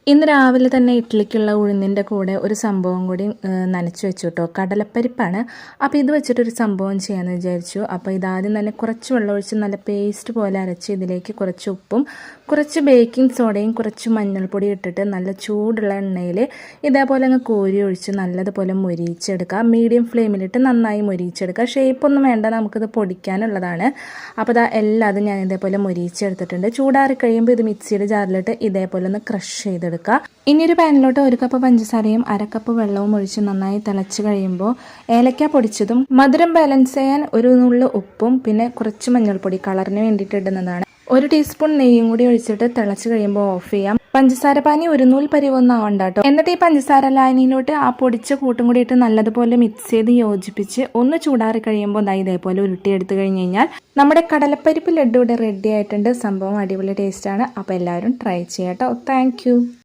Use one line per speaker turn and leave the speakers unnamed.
ഇന്ന് രാവിലെ തന്നെ ഇഡ്ഡലിക്കുള്ള ഉഴുന്നിൻ്റെ കൂടെ ഒരു സംഭവം കൂടി നനച്ച് വെച്ചു കേട്ടോ. കടലപ്പരിപ്പാണ്. അപ്പോൾ ഇത് വെച്ചിട്ടൊരു സംഭവം ചെയ്യാമെന്ന് വിചാരിച്ചു. അപ്പോൾ ഇതാദ്യം തന്നെ കുറച്ച് വെള്ളം ഒഴിച്ച് നല്ല പേസ്റ്റ് പോലെ അരച്ച് ഇതിലേക്ക് കുറച്ച് ഉപ്പും കുറച്ച് ബേക്കിംഗ് സോഡയും കുറച്ച് മഞ്ഞൾപ്പൊടി ഇട്ടിട്ട് നല്ല ചൂടുള്ള എണ്ണയിൽ ഇതേപോലെ അങ്ങ് കോരി ഒഴിച്ച് നല്ലതുപോലെ മൊരിയിച്ചെടുക്കുക. മീഡിയം ഫ്ലെയിമിലിട്ട് നന്നായി മൊരിയിച്ചെടുക്കുക. ഷേപ്പൊന്നും വേണ്ട, നമുക്കിത് പൊടിക്കാനുള്ളതാണ്. അപ്പോൾ എല്ലാതും ഞാൻ ഇതേപോലെ മൊരിയിച്ചെടുത്തിട്ടുണ്ട്. ചൂടാറി കഴിയുമ്പോൾ ഇത് മിക്സിയുടെ ജാറിലിട്ട് ഇതേപോലെ ഒന്ന് ക്രഷ് ചെയ്തെടുക്കുക. ഇനി ഒരു പാനിലോട്ട് 1 കപ്പ് പഞ്ചസാരയും 1/2 കപ്പ് വെള്ളവും ഒഴിച്ച് നന്നായി തിളച്ച് കഴിയുമ്പോൾ ഏലക്ക പൊടിച്ചതും മധുരം ബാലൻസ് ചെയ്യാൻ ഒരു നുള്ളു ഉപ്പും പിന്നെ കുറച്ച് മഞ്ഞൾപ്പൊടി കളറിന് വേണ്ടിയിട്ട് ഇടുന്നതാണ്. 1 ടീസ്പൂൺ നെയ്യും കൂടി ഒഴിച്ചിട്ട് തിളച്ച് കഴിയുമ്പോൾ ഓഫ് ചെയ്യാം. പഞ്ചസാര പാനി ഒരു നൂൽ പരിവൊന്നും ആവണ്ട കേട്ടോ. എന്നിട്ട് ഈ പഞ്ചസാര ലായനിയിലോട്ട് ആ പൊടിച്ച കൂട്ടും കൂടി ഇട്ട് നല്ലതുപോലെ മിക്സ് ചെയ്ത് യോജിപ്പിച്ച് ഒന്ന് ചൂടാറി കഴിയുമ്പോൾ ഇതേപോലെ ഉരുട്ടിയെടുത്ത് കഴിഞ്ഞ് കഴിഞ്ഞാൽ നമ്മുടെ കടലപ്പരിപ്പ് ലഡ്ഡു ഇവിടെ റെഡി ആയിട്ടുണ്ട്. സംഭവം അടിപൊളി ടേസ്റ്റാണ്. അപ്പോൾ എല്ലാവരും ട്രൈ ചെയ്യാം കേട്ടോ. താങ്ക്